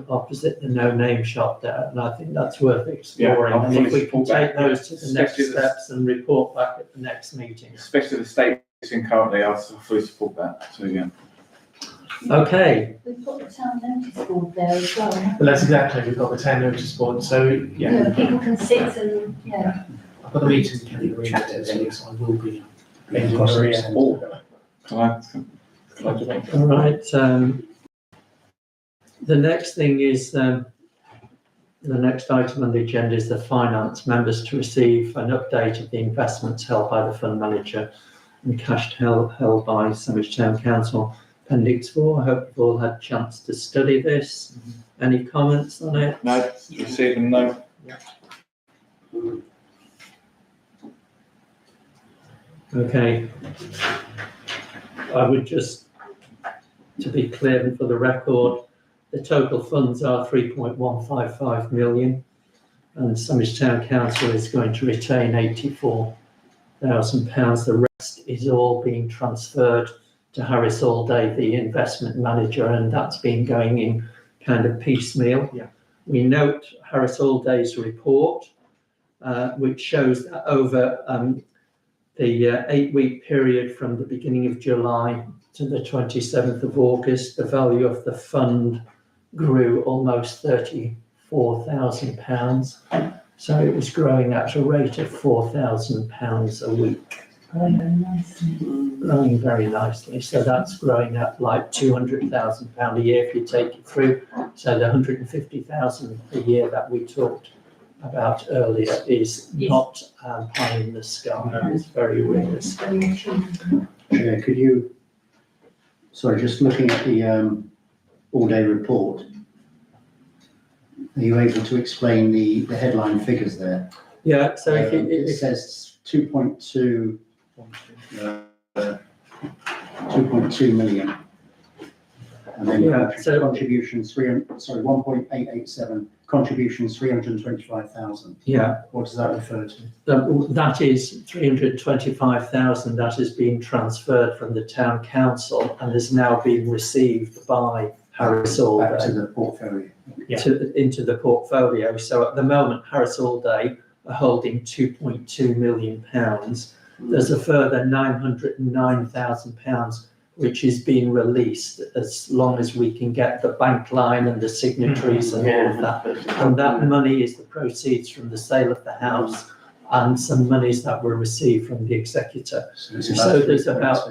opposite the no-name shop there, and I think that's worth exploring. Yeah, And if we can support that. take those to the next Especially the- steps and report back at the next meeting. Especially the state it's in currently, I fully support that, so yeah. Okay, We've got the town notice board there as well. Well, that's exactly, we've got the town notice board, so, yeah, People can sit and, I've got the meeting calendar in there, so I will be. making Across the Maria. centre. Oh, can I just- all right. The next thing is, the next item on the agenda is the finance members to receive an update of the investments held by the fund manager and cash held by Sandwich Town Council. Appendix 4, I hope you've all had a chance to study this. Any comments on it? No, receiving no. Okay. I would just, to be clear and for the record, the total funds are 3.155 million and Sandwich Town Council is going to retain £84,000. The rest is all being transferred to Harris Allday, the investment manager, and that's been going in kind of piecemeal. Yeah. We note Harris Allday's report, which shows that over the 8-week period from the beginning of July to the 27th of August, the value of the fund grew almost £34,000. So it was growing at a rate of £4,000 a week. Growing very nicely. So that's growing at like £200,000 a year if you take it through. So the 150,000 a year that we talked about earlier is not pie in the sky. It's very realistic. Yeah, could you, sorry, just looking at the all-day report, are you able to explain the headline figures there? Yeah, so if It says 2.2 million. And then Yeah, so- contributions 1.887, contributions 325,000. yeah, What does that refer to? that is 325,000 that has been transferred from the town council and has now been received by Harris Back to Allday the portfolio. into the portfolio. So at the moment, Harris Allday are holding £2.2 million. There's a further £909,000 which is being released as long as we can get the bank line and the signatories and all of that. And that money is the proceeds from the sale of the house and some monies that were received from the executor. So there's about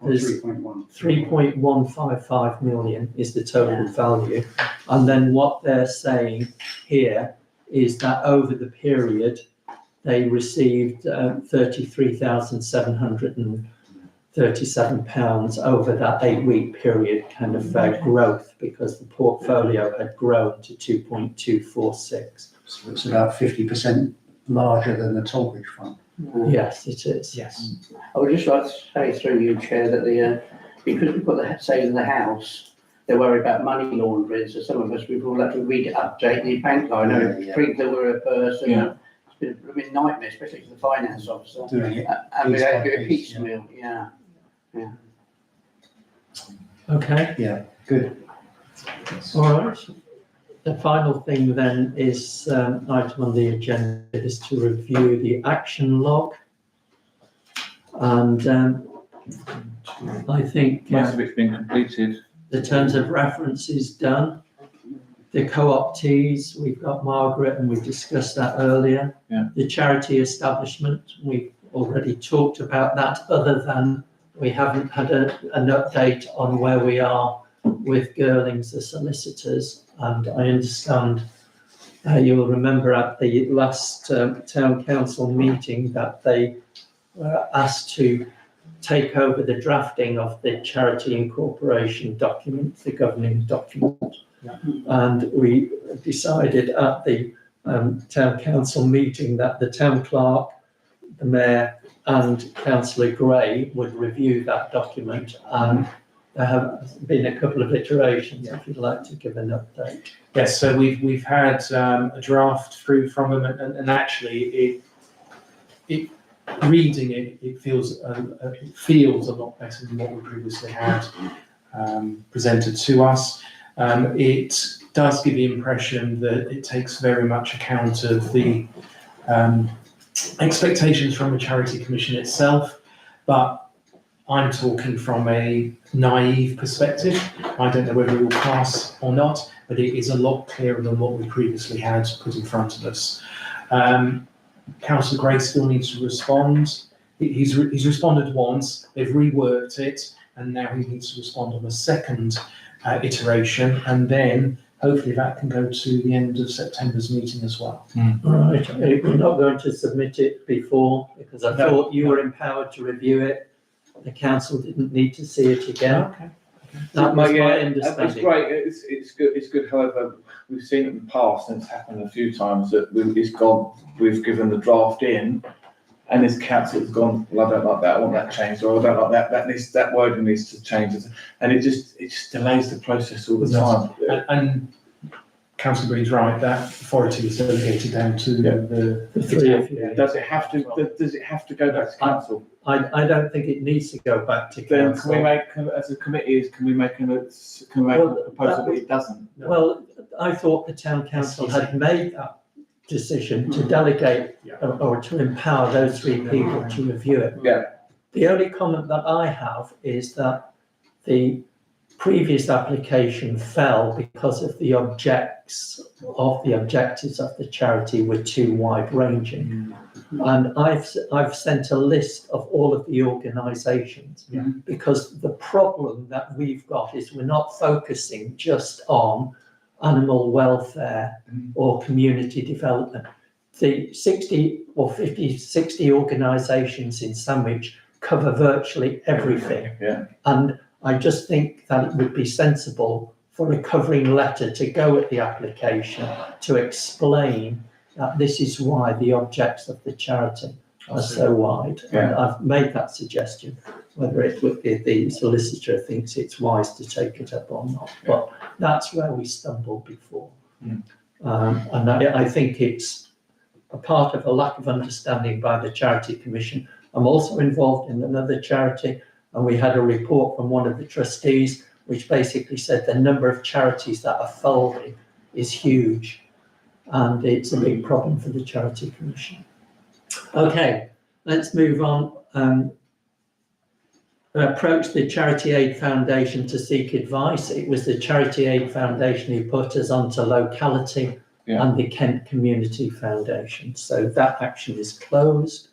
3.1. 3.155 million is the total value. And then what they're saying here is that over the period, they received £33,737 over that 8-week period kind of growth because the portfolio had grown to 2.246. So it's about 50% larger than the Tollbridge Fund. Yes, it is. Yes. I would just like to say through you, Chair, that because we've got the sale of the house, they're worried about money laundering, so some of us, we've all had to update the bank line, Yeah. sprinkler were a person. Yeah. It's been a blooming nightmare, especially for the finance officer. Doing it. And we had to do it piece by piecemeal, yeah. Okay, Yeah, good. all right. The final thing then is, item on the agenda is to review the action log. And, I think Most of it's been completed. the terms of reference is done. The co-optees, we've got Margaret and we discussed that earlier. Yeah. The charity establishment, we've already talked about that, other than we haven't had an update on where we are with Girlings, the solicitors. And I understand, you'll remember at the last town council meeting that they were asked to take over the drafting of the charity incorporation document, the governing document. Yeah. And we decided at the town council meeting that the town clerk, the mayor and councillor Gray would review that document, and there have been a couple of iterations, if you'd like to give an update. Yes, so we've had a draft through from them, and actually it reading it feels a lot better than what we previously had presented to us. It does give the impression that it takes very much account of the expectations from the Charity Commission itself, but I'm talking from a naive perspective. I don't know whether it will pass or not, but it is a lot clearer than what we previously had put in front of us. Councillor Gray still needs to respond. He's responded once, they've reworked it, and now he needs to respond on a second iteration, and then hopefully that can go to the end of September's meeting as well. Right, we're not going to submit it before, because I No. thought you were empowered to review it. The council didn't need to see it again. Okay. That was my It's understanding. great, it's good, however, we've seen it in the past, and it's happened a few times, that we've given the draft in, and this council's gone, well, I don't like that, I want that changed, or I don't like that wording needs to change, and it just delays the process all the time. And Councillor Green's right, that authority is delegated down to the three of you. Does it have to go back to council? I don't think it needs to go back to Then council. can we make, as a committee, can we make a proposal that it doesn't? Well, I thought the town council had made that decision to delegate or to empower those three people to review it. Yeah. The only comment that I have is that the previous application fell because of the objectives of the charity were too wide ranging. And I've sent a list of all of the organisations, because the problem that we've got is we're not focusing just on animal welfare or community development. The 60 organisations in Sandwich cover virtually everything. Yeah. And I just think that it would be sensible for a covering letter to go at the application to explain that this is why the objects of the charity are so wide. Yeah. And I've made that suggestion, whether it would be the solicitor thinks it's wise to take it up or not. Yeah. But that's where we stumbled before. Mm. And I think it's a part of a lack of understanding by the Charity Commission. I'm also involved in another charity, and we had a report from one of the trustees which basically said the number of charities that are folding is huge, and it's a big problem for the Charity Commission. Okay, let's move on. Approached the Charity Aid Foundation to seek advice. It was the Charity Aid Foundation who put us onto locality and the Kent Community Foundation. So that action is closed.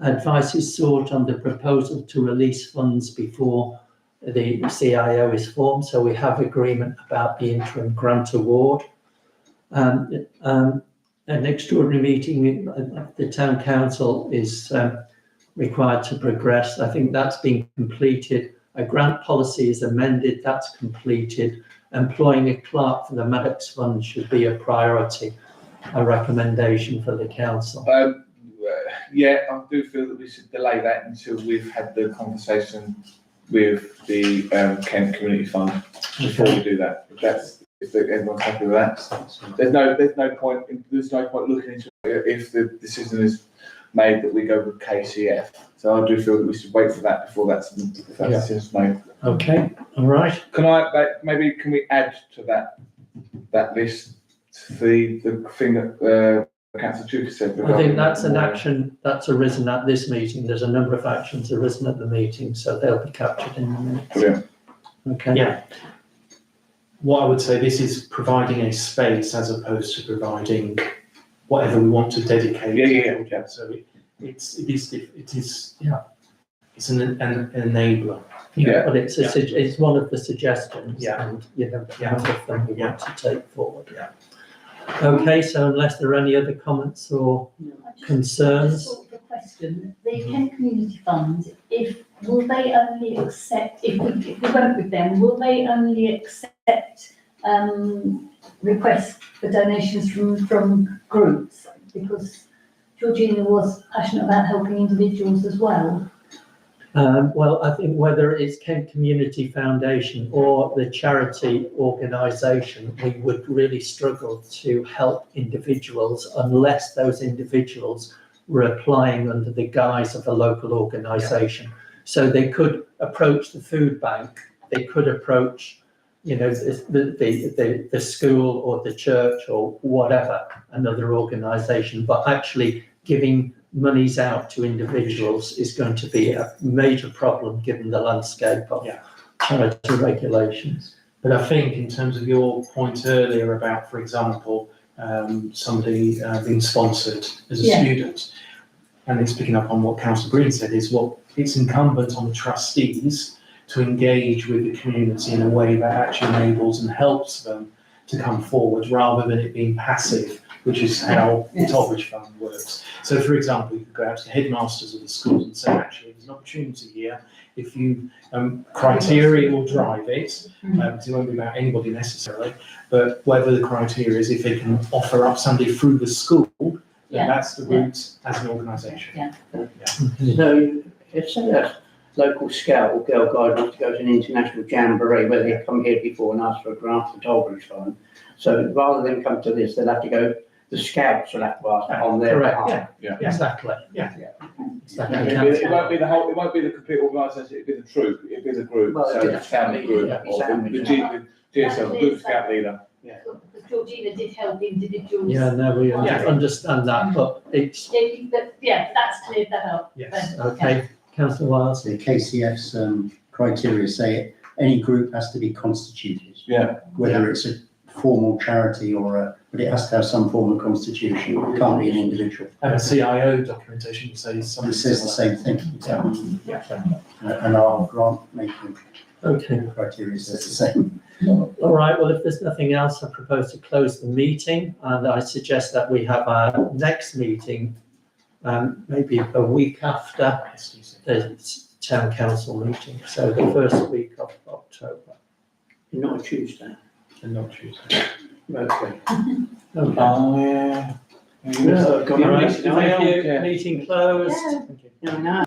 Advice is sought on the proposal to release funds before the CIO is formed. So we have agreement about the interim grant award. An extraordinary meeting of the town council is required to progress. I think that's been completed. A grant policy is amended, that's completed. Employing a clerk for the Maddox Fund should be a priority, a recommendation for the council. Yeah, I do feel that we should delay that until we've had the conversation with the Kent Community Fund before we do that. If everyone's happy with that. There's no point looking into it if the decision is made that we go with KCF. So I do feel that we should wait for that before that's decision's made. Okay, all right. Can we add to that list the thing that Councillor Duke said? I think that's an action that's arisen at this meeting. There's a number of actions arisen at the meeting, so they'll be captured in the minutes. Brilliant. Okay. Yeah. What I would say, this is providing a space as opposed to providing whatever we want to dedicate. Yeah. So it's an enabler. Yeah. But it's one of the suggestions. Yeah. And, you know, Yeah. one of them we want to take forward. Yeah. Okay, so unless there are any other comments or concerns? Sort of a question, the Kent Community Fund, will they only accept, if we went with them, will they only accept requests for donations from groups? Because Georgina was passionate about helping individuals as well. Well, I think whether it's Kent Community Foundation or the charity organisation, we would really struggle to help individuals unless those individuals were applying under the guise of a local organisation. So they could approach the food bank, they could approach, you know, the school or the church or whatever, another organisation, but actually giving monies out to individuals is going to be a major problem given the landscape of charity regulations. But I think in terms of your point earlier about, for example, somebody being sponsored as a student, and it's picking up on what Councillor Green said, is it's incumbent on the trustees to engage with the community in a way that actually enables and helps them to come forward rather than it being passive, which is how the Tollbridge Fund works. So, for example, you could go out to the headmasters of the schools and say, actually, there's an opportunity here. If you, criteria will drive it, because it won't be about anybody necessarily, but whatever the criteria is, if they can offer up somebody through the school, then that's the route as an organisation. So if say a local scout or girl guide wants to go to an international jamboree where they come here before and ask for a grant for Tollbridge Fund, so rather than come to this, they'll have to go. The scouts will have to ask on their behalf. Exactly. Exactly. It won't be it won't be the complete organisation, it'll be the troop, it'll be the group, Well, so it'll be the the family group, or the GSL, the group scout leader. Because Georgina did help individuals. Yeah, no, we understand that, but it's, That's cleared that up. Yes. okay, Councillor Wiles. The KCF's criteria say any group has to be constituted. Yeah. Whether it's a formal charity but it has to have some form of constitution. It can't be an individual. And a CIO documentation says something It says the similar. same thing. And our grant making criteria says the same. All right, well, if there's nothing else, I propose to close the meeting, and I suggest that we have our next meeting maybe a week after the town council meeting, so the first week of October. Not a Tuesday. And not Tuesday. Okay. Okay. Oh, yeah. All right, thank you, meeting closed. Yeah. No, no.